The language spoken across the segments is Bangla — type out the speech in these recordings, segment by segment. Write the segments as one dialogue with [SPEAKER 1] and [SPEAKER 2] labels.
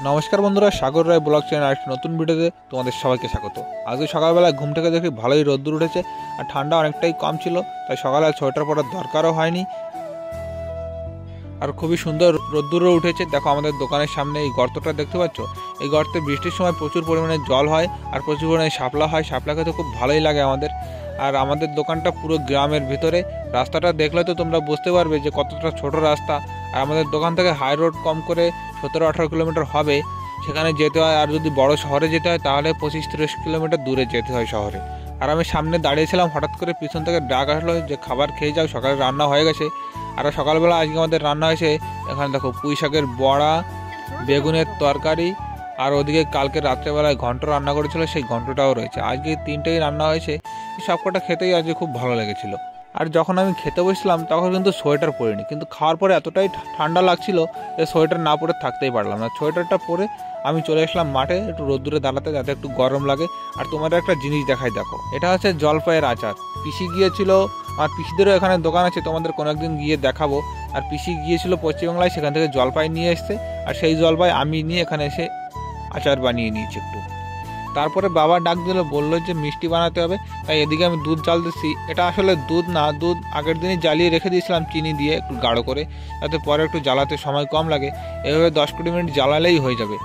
[SPEAKER 1] নমস্কার বন্ধুরা, সাগর রায় ব্লগ চ্যানেল আরেকটি নতুন ভিডিওতে তোমাদের সবাইকে স্বাগত। আজকে সকালবেলা ঘুম থেকে দেখি ভালোই রোদ্দুর উঠেছে আর ঠান্ডা অনেকটাই কম ছিল, তাই সকালে সোয়েটার পরার দরকারও হয়নি আর খুবই সুন্দর রোদ্দুরও উঠেছে। দেখো আমাদের দোকানের সামনে এই গর্তটা দেখতে পাচ্ছ, এই গর্তে বৃষ্টির সময় প্রচুর পরিমাণে জল হয় আর প্রচুর পরিমাণে শাপলা হয়। শাপলা খেতে খুব ভালোই লাগে আমাদের। আর আমাদের দোকানটা পুরো গ্রামের ভিতরে, রাস্তাটা দেখলে তো তোমরা বুঝতে পারবে যে কতটা ছোট রাস্তা। আর আমাদের দোকান থেকে হাই রোড কম করে 17-18 কিলোমিটার হবে, সেখানে যেতে হয়। আর যদি বড় শহরে যেতে হয় তাহলে 25-30 কিলোমিটার দূরে যেতে হয় শহরে। আর আমি সামনে দাঁড়িয়েছিলাম, হঠাৎ করে পিছন থেকে ডাক আসলো যে খাবার খেয়ে যাও, সকালে রান্না হয়ে গেছে। আর সকালবেলা আজকে আমাদের রান্না হয়েছে, এখানে দেখো পুঁই শাকের বড়া, বেগুনের তরকারি, আর ওদিকে কালকে রাত্রেবেলায় ঘন্ট রান্না করেছিল, সেই ঘন্টটাও রয়েছে। আজকে তিনটেই রান্না হয়েছে, সবকটা খেতেই আজকে খুব ভালো লেগেছিল। আর যখন আমি খেতে বসলাম তখন কিন্তু সোয়েটার পরিনি, কিন্তু খাওয়ার পরে এতটাই ঠান্ডা লাগছিল যে সোয়েটার না পরে থাকতেই পারলাম না। সোয়েটারটা পরে আমি চলে আসলাম মাঠে একটু রোদ্দুরে দাঁড়াতে, যাতে একটু গরম লাগে। আর তোমাদের একটা জিনিস দেখাই, দেখো এটা হচ্ছে জলপাইয়ের আচার। পিসি গিয়েছিল, আর পিসিদেরও এখানে দোকান আছে, তোমাদের কোনো একদিন গিয়ে দেখাবো। আর পিসি গিয়েছিল পশ্চিমবাংলায়, সেখান থেকে জলপাই নিয়ে এসছে, আর সেই জলপাই আমি নিয়ে এখানে এসে আচার বানিয়ে নিয়েছি একটু। তারপরে বাবা ডাক দিল, বললো যে মিষ্টি বানাতে হবে, তাই এদিকে আমি দুধ জ্বাল দিচ্ছি। এটা আসলে দুধ না, দুধ আগের দিনই জ্বালিয়ে রেখে দিয়েছিলাম চিনি দিয়ে একটু গাঢ় করে, যাতে পরে একটু জ্বালাতে সময় কম লাগে। এভাবে 10-20 মিনিট জ্বালালেই হয়ে যাবে।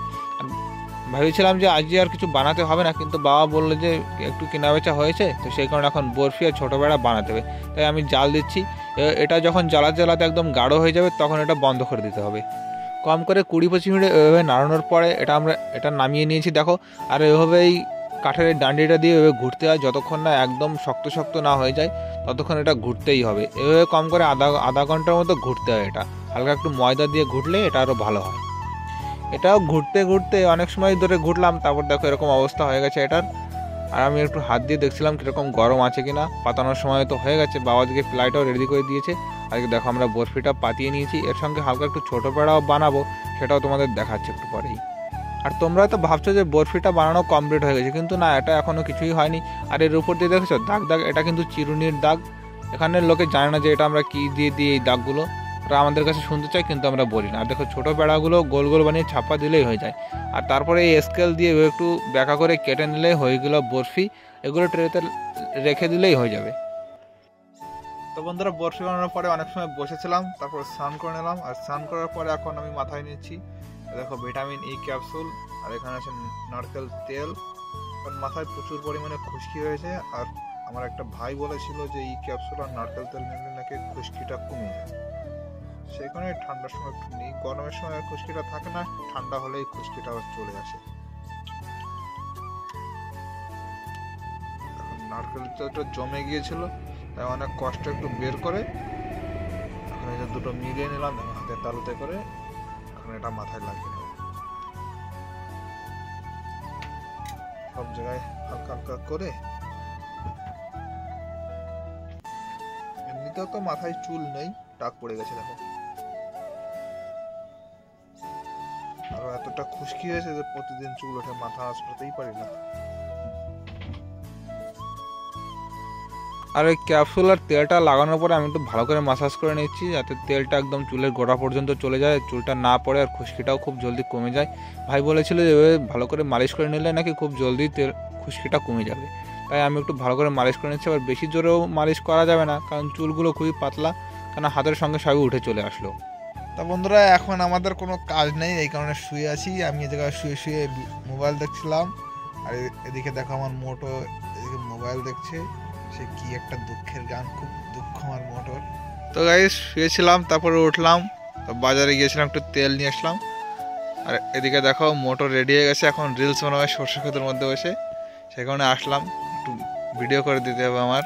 [SPEAKER 1] ভেবেছিলাম যে আজকে আর কিছু বানাতে হবে না, কিন্তু বাবা বললো যে একটু কেনাবেচা হয়েছে, তো সেই কারণে এখন বরফি আর ছোটো বেড়া বানাতে হবে। তাই আমি জাল দিচ্ছি। এটা যখন জ্বালাতে একদম গাঢ় হয়ে যাবে তখন এটা বন্ধ করে দিতে হবে। কম করে 20-25 মিনিট এভাবে নাড়ানোর পরে এটা নামিয়ে নিয়েছি, দেখো। আর এভাবেই কাঠের ডান্ডিটা দিয়ে এভাবে ঘুরতে হয়, যতক্ষণ না একদম শক্ত শক্ত না হয়ে যায় ততক্ষণ এটা ঘুরতেই হবে। এভাবে কম করে আধা ঘন্টার মতো ঘুরতে হয়। এটা হালকা একটু ময়দা দিয়ে ঘুরলে এটা আরও ভালো হয়। এটাও ঘুরতে ঘুরতে অনেক সময় ধরে ঘুরলাম, তারপর দেখো এরকম অবস্থা হয়ে গেছে এটার। আর আমি একটু হাত দিয়ে দেখছিলাম কীরকম গরম আছে কিনা। পাতানোর সময় তো হয়ে গেছে, বাবা দিকে প্লাইটাও রেডি করে দিয়েছে। আজকে দেখো আমরা বরফিটা পাতিয়ে নিয়েছি, এর সঙ্গে হালকা একটু ছোটো পেড়াও বানাবো, সেটাও তোমাদের দেখাচ্ছে একটু পরেই। আর তোমরা তো ভাবছো যে বরফিটা বানানো কমপ্লিট হয়ে গেছে, কিন্তু না, এটা এখনও কিছুই হয়নি। আর এর উপর দিয়ে দেখেছো দাগ দাগ, এটা কিন্তু চিরুনির দাগ। এখানের লোকে জানে না যে এটা আমরা কী দিয়ে দিই এই দাগগুলো, ওরা আমাদের কাছে শুনতে চাই কিন্তু আমরা বলি না। আর দেখো ছোটো পেড়াগুলো গোল গোল বানিয়ে ছাপা দিলেই হয়ে যায়। আর তারপরে এই স্কেল দিয়ে একটু ব্যাকা করে কেটে নিলেই হয়ে গেলো বরফি। এগুলো ট্রেতে রেখে দিলেই হয়ে যাবে। তো বন্ধুরা, বরফি বানানোর পরে অনেক সময় বসেছিলাম, তারপর স্নান করে নিলাম। আর স্নান করার পরে এখন আমি মাথায় নিচ্ছি দেখো ভিটামিন ই ক্যাপসুল, আর এখানে আছে নারকেল তেল। কারণ মাথায় প্রচুর পরিমাণে খুশকি হয়েছে, আর আমার একটা ভাই বলেছিল যে ই ক্যাপসুল আর নারকেল তেল নিলে নাকি খুশকিটা কমে যায়। সেই কারণে ঠান্ডার সময় একটু নিই, গরমের সময় আর খুশকিটা থাকে না, ঠান্ডা হলেই খুশকিটা আবার চলে আসে। এখন নারকেল তেলটা জমে গিয়েছিল, তাই অনেক কষ্ট একটু বের করে এখন এই যে দুটো মিলিয়ে নিলাম হাতের তালুতে করে। এখন এটা মাথায় লাগিয়ে নেব, সব জায়গায় হালকা হালকা করে। এমনিতেও তো মাথায় চুল নেই, টাক পড়ে গেছে দেখো। আরো এতটা খুশকি হয়েছে যে প্রতিদিন চুল ওঠে, মাথা আসতেই পারি না। আর ওই ক্যাপসুল আর তেলটা লাগানোর পরে আমি একটু ভালো করে মাসাজ করে নিচ্ছি, যাতে তেলটা একদম চুলের গোড়া পর্যন্ত চলে যায়, চুলটা না পড়ে, আর খুশকিটাও খুব জলদি কমে যায়। ভাই বলেছিল যে ভালো করে মালিশ করে নিলে নাকি খুব জলদি খুশকিটা কমে যাবে। তাই আমি একটু ভালো করে মালিশ করে নিচ্ছি। আবার বেশি জোরেও মালিশ করা যাবে না, কারণ চুলগুলো খুবই পাতলা, কারণ হাতের সঙ্গে সবই উঠে চলে আসলো। তা বন্ধুরা, এখন আমাদের কোনো কাজ নেই, এই কারণে শুয়ে আছি। আমি এ জায়গায় শুয়ে শুয়ে মোবাইল দেখছিলাম, আর এদিকে দেখো আমার মোটো এদিকে মোবাইল দেখছে। সে কি একটা দুঃখের গান, খুব দুঃখ আমার মোটর। তো গাইস শুয়েছিলাম, তারপরে উঠলাম, তো বাজারে গিয়েছিলাম, একটু তেল নিয়ে আসলাম। আর এদিকে দেখো মোটর রেডি হয়ে গেছে, এখন রিলস বানাবে সর্ষে ক্ষেতের মধ্যে বসে, সে কারণে আসলাম, একটু ভিডিও করে দিতে হবে আমার।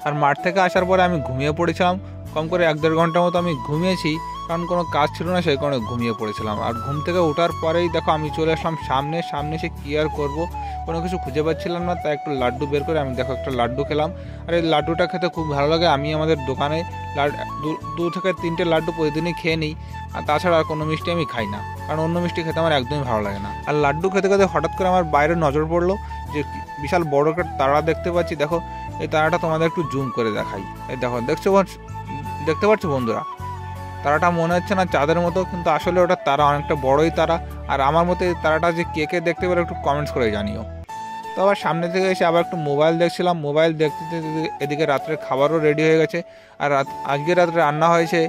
[SPEAKER 1] আর মাঠ থেকে আসার পরে আমি ঘুমিয়ে পড়েছিলাম, কম করে 1-1.5 ঘন্টার মতো আমি ঘুমিয়েছি, কারণ কোনো কাজ ছিল না, সেই কারণে ঘুমিয়ে পড়েছিলাম। আর ঘুম থেকে ওঠার পরেই দেখো আমি চলে আসলাম সামনে এসে কী আর করবো, কোনো কিছু খুঁজে পাচ্ছিলাম না, তাই একটু লাড্ডু বের করে আমি দেখো একটা লাড্ডু খেলাম। আর এই লাড্ডুটা খেতে খুব ভালো লাগে। আমি আমাদের দোকানে 2 থেকে 3টে লাড্ডু প্রতিদিনই খেয়ে নিই, আর তাছাড়া আর কোনো মিষ্টি আমি খাই না, কারণ অন্য মিষ্টি খেতে আমার একদমই ভালো লাগে না। আর লাড্ডু খেতে খেতে হঠাৎ করে আমার বাইরে নজর পড়লো যে বিশাল বড় একটা তারা দেখতে পাচ্ছি। দেখো এই তারাটা তোমাদের একটু জুম করে দেখাই, এই দেখো দেখতে পাচ্ছ বন্ধুরা, তারাটা মনে হচ্ছে না চাঁদের মতো, কিন্তু আসলে ওটা তারা, অনেকটা বড়ই তারা। আর আমার মতে তারাটা যে কে কে দেখতে পারে একটু কমেন্টস করে জানিও। তো আবার সামনে থেকে এসে আবার একটু মোবাইল দেখছিলাম, মোবাইল দেখতে দেখতে এদিকে রাত্রের খাবারও রেডি হয়ে গেছে। আর আজকে রাত্রে রান্না হয়েছে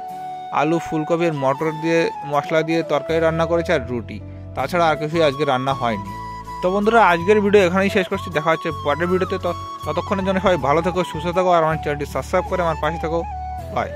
[SPEAKER 1] আলু, ফুলকপি আর মটর দিয়ে মশলা দিয়ে তরকারি রান্না করেছে আর রুটি, তাছাড়া আর কিছুই আজকে রান্না হয়নি। তো বন্ধুরা, আজকের ভিডিও এখানেই শেষ করছি, দেখা হচ্ছে পরের ভিডিওতে। ততক্ষণের জন্য সবাই ভালো থেকো, সুস্থ থাকো, আর আমার চ্যানেলটি সাবস্ক্রাইব করে আমার পাশে থাকো। বাই।